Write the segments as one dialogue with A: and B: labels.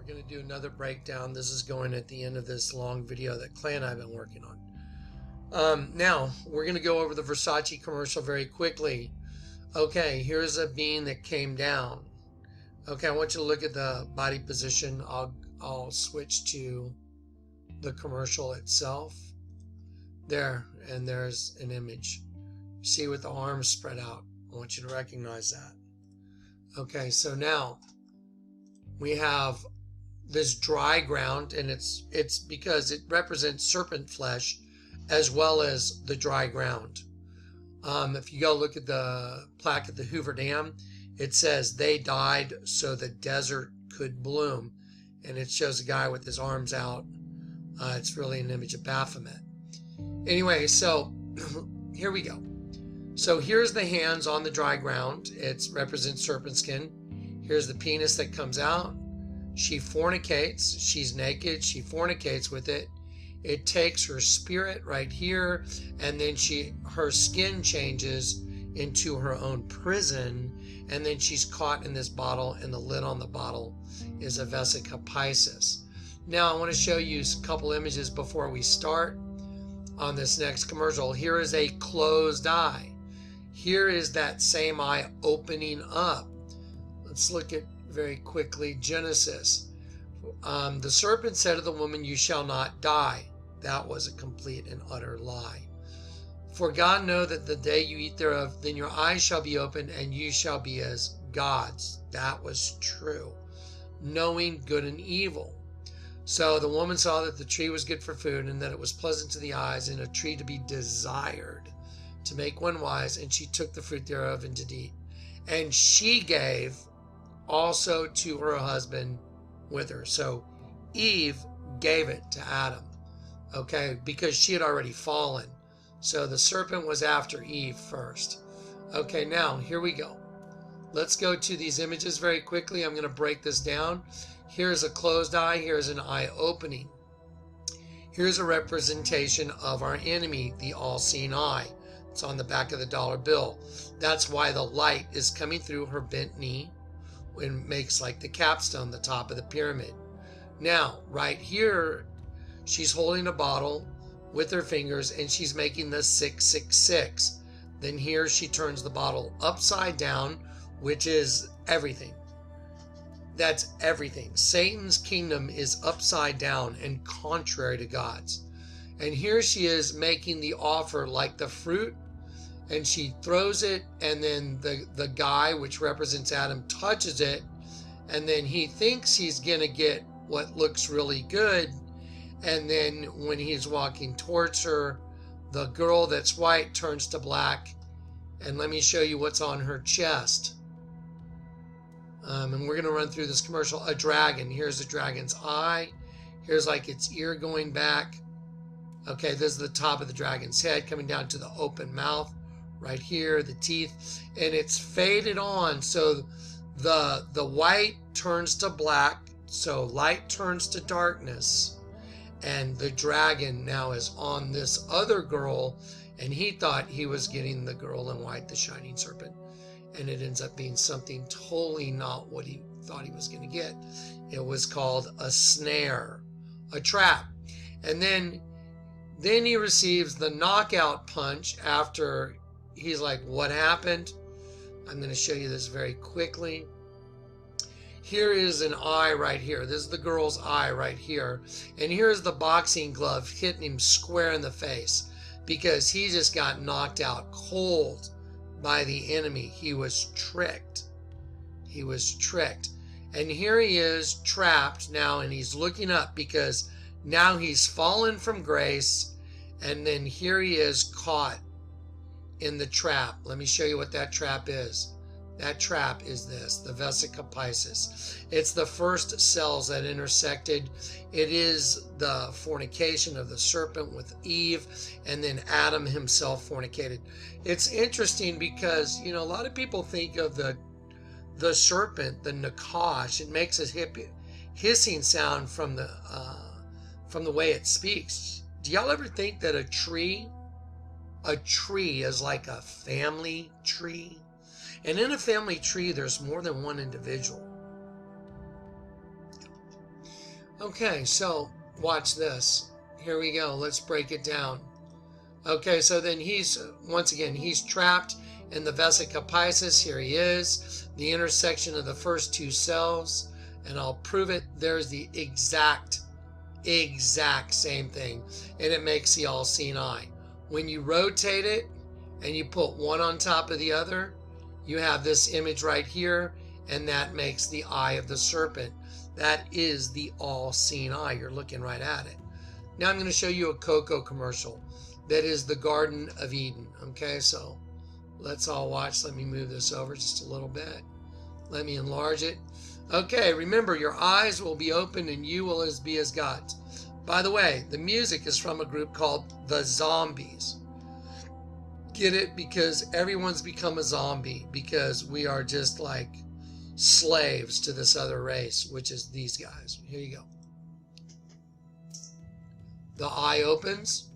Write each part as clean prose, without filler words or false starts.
A: going to do another breakdown. This is going at the end of this long video that Clay and I have been working on. Now, we're going to go over the Versace commercial very quickly. Okay, here's a bean that came down. Okay, I want you to look at the body position. I'll switch to the commercial itself. There, and there's an image. See with the arms spread out. I want you to recognize that. Okay, so now we have this dry ground, and it's because it represents serpent flesh as well as the dry ground. If you go look at the plaque at the Hoover Dam, it says they died so the desert could bloom, and it shows a guy with his arms out. It's really an image of Baphomet. Anyway, so here we go. So here's the hands on the dry ground. It represents serpent skin. Here's the penis that comes out. She fornicates. She's naked. She fornicates with it. It takes her spirit right here, and then her skin changes into her own prison, and then she's caught in this bottle, and the lid on the bottle is a vesica piscis. Now I want to show you a couple images before we start on this next commercial. Here is a closed eye. Here is that same eye opening up. Let's look at very quickly Genesis. The serpent said to the woman, "You shall not die." That was a complete and utter lie. "For God know that the day you eat thereof, then your eyes shall be opened, and you shall be as gods." That was true. Knowing good and evil. So the woman saw that the tree was good for food, and that it was pleasant to the eyes, and a tree to be desired, to make one wise, and she took the fruit thereof and did eat. And she gave also to her husband with her. So Eve gave it to Adam, okay, because she had already fallen. So the serpent was after Eve first. Okay, now here we go. Let's go to these images very quickly. I'm going to break this down. Here's a closed eye. Here's an eye opening. Here's a representation of our enemy, the all-seeing eye. It's on the back of the dollar bill. That's why the light is coming through her bent knee and makes like the capstone, the top of the pyramid. Now, right here, she's holding a bottle with her fingers, and she's making the 666. Then here she turns the bottle upside down, which is everything. That's everything. Satan's kingdom is upside down and contrary to God's. And here she is making the offer like the fruit, and she throws it, and then the guy, which represents Adam, touches it, and then he thinks he's going to get what looks really good. And then when he's walking towards her, the girl that's white turns to black. And let me show you what's on her chest. And we're going to run through this commercial. A dragon. Here's a dragon's eye. Here's like its ear going back. Okay, this is the top of the dragon's head coming down to the open mouth. Right here, the teeth. And it's faded on. So the white turns to black. So light turns to darkness. And the dragon now is on this other girl, and he thought he was getting the girl in white, the shining serpent, and it ends up being something totally not what he thought he was going to get. It was called a snare, a trap. And then he receives the knockout punch after he's like, what happened? I'm going to show you this very quickly. Here is an eye right here. This is the girl's eye right here. And here's the boxing glove hitting him square in the face because he just got knocked out cold by the enemy. He was tricked. He was tricked. And here he is trapped now, and he's looking up because now he's fallen from grace. And then here he is caught in the trap. Let me show you what that trap is. That trap is this, the vesica piscis. It's the first cells that intersected. It is the fornication of the serpent with Eve, and then Adam himself fornicated. It's interesting because, you know, a lot of people think of the serpent, the nakash. It makes a hissing sound from the way it speaks. Do y'all ever think that a tree is like a family tree? And in a family tree, there's more than one individual. Okay, so watch this. Here we go. Let's break it down. Okay, so then once again, he's trapped in the vesica piscis. Here he is, the intersection of the first two cells, and I'll prove it. There's the exact same thing, and it makes the all-seeing eye. When you rotate it and you put one on top of the other, you have this image right here, and that makes the eye of the serpent. That is the all-seeing eye. You're looking right at it. Now I'm going to show you a cocoa commercial. That is the Garden of Eden. Okay, so let's all watch. Let me move this over just a little bit. Let me enlarge it. Okay, remember, your eyes will be open and you will be as gods. By the way, the music is from a group called The Zombies. Get it? Because everyone's become a zombie, because we are just like slaves to this other race, which is these guys. Here you go. The eye opens.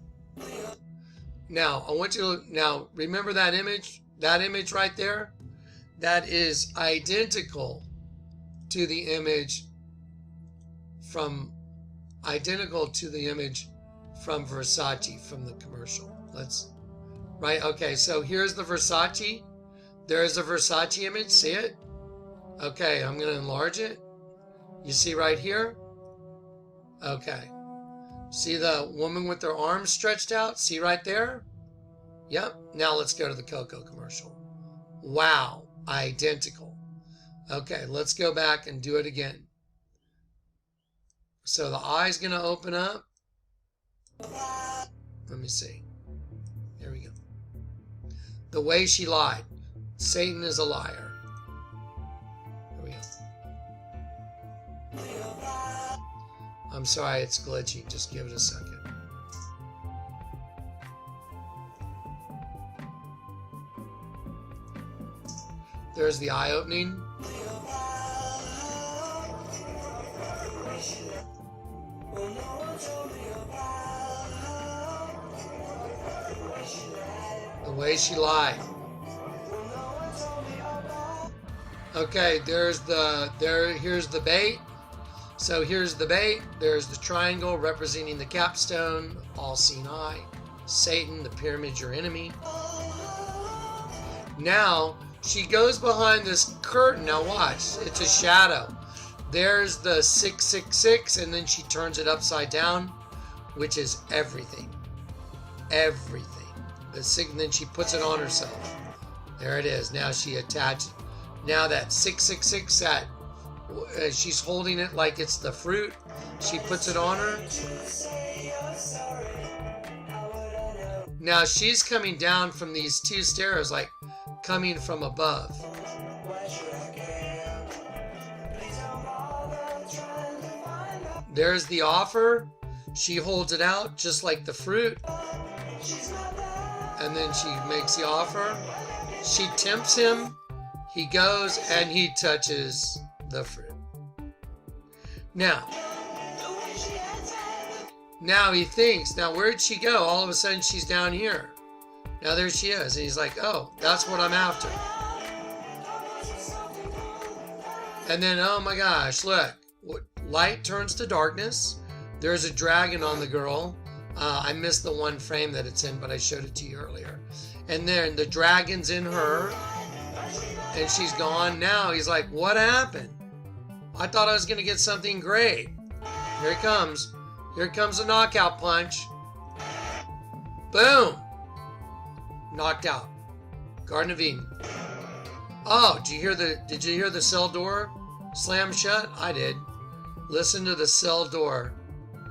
A: Now, I want you to, now remember that image right there? That is identical to the image from Versace, from the commercial. Right? Okay, so here's the Versace. There's a Versace image. See it? Okay, I'm going to enlarge it. You see right here? Okay. See the woman with their arms stretched out? See right there? Yep. Now let's go to the Cocoa commercial. Wow. Identical. Okay, let's go back and do it again. So the eye's going to open up. Let me see. Here we go. The way she lied. Satan is a liar. Here we go. I'm sorry, it's glitchy. Just give it a second. There's the eye opening. The way she lied. Okay, here's the bait. So here's the bait. There's the triangle representing the capstone, all-seeing eye, Satan, the pyramid, your enemy. Now she goes behind this curtain. Now watch, it's a shadow. There's the 666, and then she turns it upside down, which is everything. Everything. And then she puts it on herself. There it is. Now she attaches. Now that 666, that she's holding it like it's the fruit. She puts it on her. Now she's coming down from these two stairs, like coming from above. There's the offer. She holds it out just like the fruit. And then she makes the offer. She tempts him. He goes and he touches the fruit. Now he thinks, now where'd she go? All of a sudden she's down here. Now there she is. And he's like, oh, that's what I'm after. And then, oh my gosh, look. Light turns to darkness. There's a dragon on the girl. I missed the one frame that it's in, but I showed it to you earlier. And then the dragon's in her. And she's gone. Now he's like, what happened? I thought I was going to get something great. Here it comes. Here comes a knockout punch. Boom. Knocked out. Garden of Eden. Oh, did you hear the cell door slam shut? I did. Listen to the cell door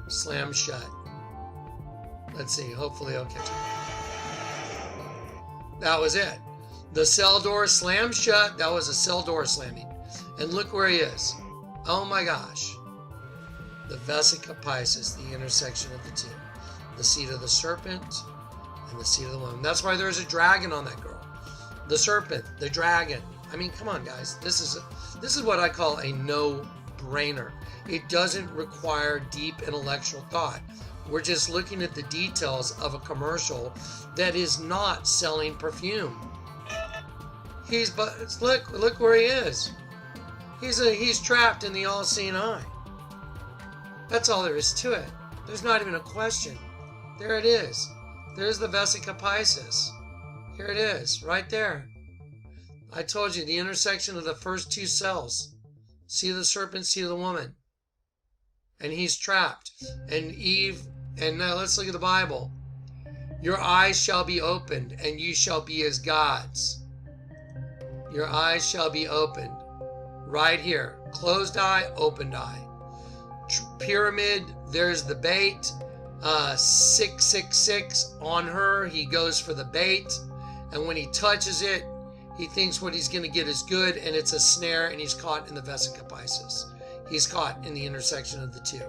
A: slam shut. Let's see. Hopefully I'll catch it. That was it. The cell door slammed shut. That was a cell door slamming. And look where he is. Oh my gosh. The vesica piscis, the intersection of the two. The seat of the serpent and the seat of the woman. That's why there's a dragon on that girl. The serpent, the dragon. I mean, come on, guys. This is what I call a no-brainer. It doesn't require deep intellectual thought. We're just looking at the details of a commercial that is not selling perfume. Look where he is. He's trapped in the all-seeing eye. That's all there is to it. There's not even a question. There it is. There's the vesica piscis. Here it is, right there. I told you, the intersection of the first two cells. Seed of the serpent, seed of the woman. And he's trapped. And Eve, and now let's look at the Bible. Your eyes shall be opened, and you shall be as gods. Your eyes shall be opened. Right here. Closed eye, opened eye. Pyramid, there's the bait. 666 on her. He goes for the bait. And when he touches it, he thinks what he's going to get is good, and it's a snare, and he's caught in the vesica piscis. He's caught in the intersection of the two.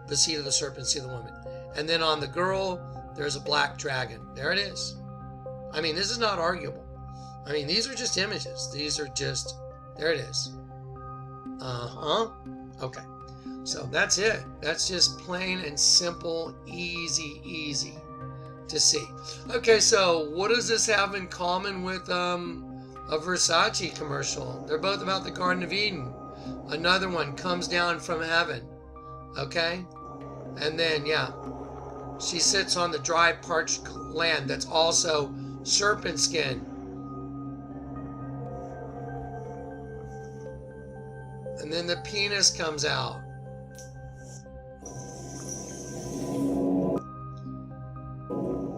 A: The seed of the serpent, seed of the woman. And then on the girl, there's a black dragon. There it is. I mean, this is not arguable. I mean, these are just images. These are just, there it is. Okay. So that's it. That's just plain and simple, easy to see. Okay, so what does this have in common with a Versace commercial? They're both about the Garden of Eden. Another one comes down from heaven. Okay? And then, yeah, she sits on the dry, parched land that's also serpent skin. And then the penis comes out.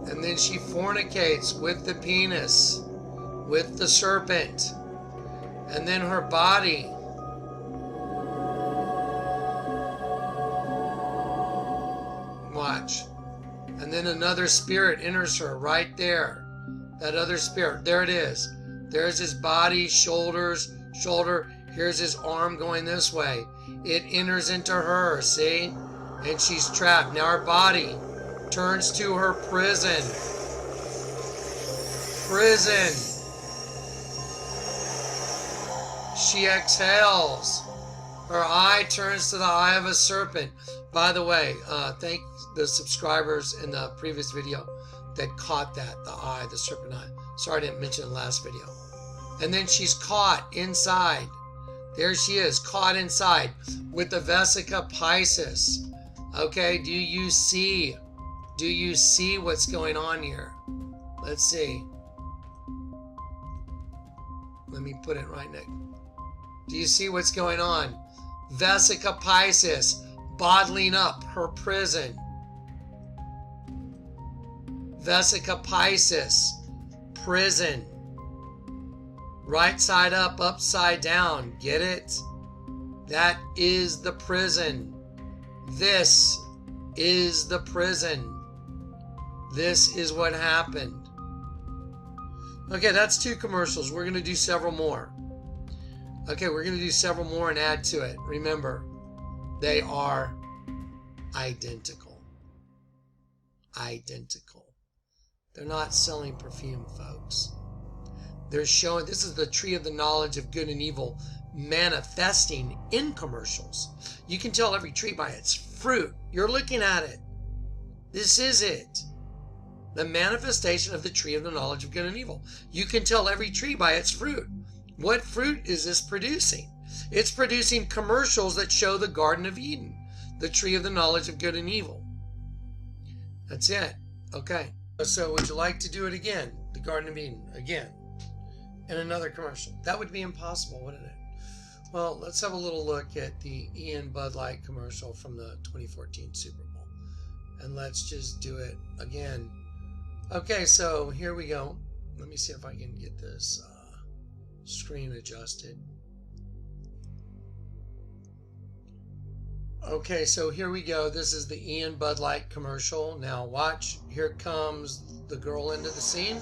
A: And then she fornicates with the penis, with the serpent. And then her body. Watch. And then another spirit enters her right there. That other spirit. There it is. There's his body, shoulders, shoulder. Here's his arm going this way. It enters into her, see? And she's trapped. Now her body turns to her prison. Prison. She exhales. Her eye turns to the eye of a serpent. By the way, thank the subscribers in the previous video that caught that, the eye, the serpent eye. Sorry I didn't mention it in the last video. And then she's caught inside. There she is, caught inside with the vesica piscis. Okay, do you see? Do you see what's going on here? Let's see. Let me put it right next. Do you see what's going on? Vesica piscis, bottling up her prison. Vesica piscis, prison. Right side up, upside down. Get it? That is the prison. This is the prison. This is what happened. Okay, that's 2 commercials. We're going to do several more. Okay, we're going to do several more and add to it. Remember, they are identical. Identical. They're not selling perfume, folks. They're showing, this is the tree of the knowledge of good and evil manifesting in commercials. You can tell every tree by its fruit. You're looking at it. This is it. The manifestation of the tree of the knowledge of good and evil. You can tell every tree by its fruit. What fruit is this producing? It's producing commercials that show the Garden of Eden, the tree of the knowledge of good and evil. That's it. Okay. So would you like to do it again? The Garden of Eden again in another commercial? That would be impossible, wouldn't it? Well, let's have a little look at the Ian Bud Light commercial from the 2014 Super Bowl. And let's just do it again. Okay, so here we go. Let me see if I can get this screen adjusted. Okay, so here we go. This is the Ian Bud Light commercial. Now watch. Here comes the girl into the scene.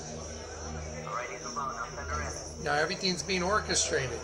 A: Now everything's being orchestrated.